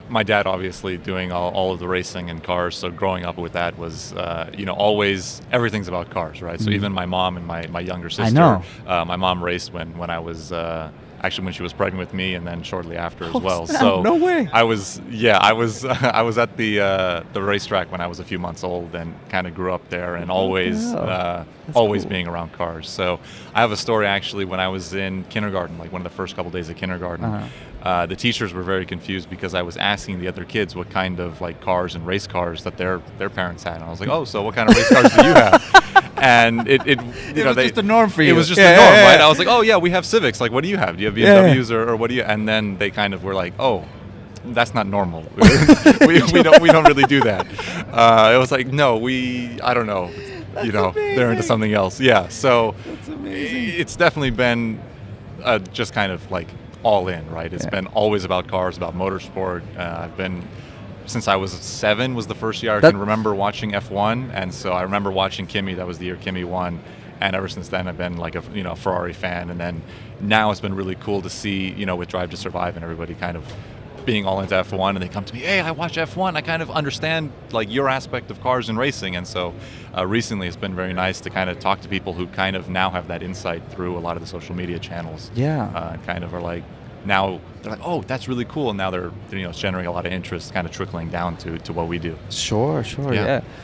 my dad obviously doing all of the racing and cars, so growing up with that was, always everything's about cars, right? So even my mom and my younger sister, know. My mom raced when I was actually when she was pregnant with me, and then shortly after as well. Snap, So no way. I was I was at the racetrack when I was a few months old, and kind of grew up there, and always cool. being around cars. So I have a story actually when I was in kindergarten, like one of the first couple days of kindergarten. The teachers were very confused because I was asking the other kids what kind of like cars and race cars that their parents had, and I was like, oh, so what kind of race cars do you have? And it was just the norm for you. It was just the norm, right? I was like, oh yeah, we have Civics. Like, what do you have? Do you have BMWs or what do you? And then they kind of were like, oh, that's not normal. we don't really do that. It was like, no, I don't know. They're into something else. Yeah. So That's amazing. it's definitely been just kind of like all in, right? It's been always about cars, about motorsport. I've been since I was 7 was the first year I can remember watching F1, and so I remember watching Kimi. That was the year Kimi won, and ever since then I've been like a Ferrari fan. And then now it's been really cool to see with Drive to Survive and everybody kind of being all into F1, and they come to me, hey, I watch F1. I kind of understand like your aspect of cars and racing, and so recently it's been very nice to kind of talk to people who kind of now have that insight through a lot of the social media channels. Yeah. Kind of are like. Now they're like, oh, that's really cool, and now they're it's generating a lot of interest, kind of trickling down to what we do. Sure, yeah.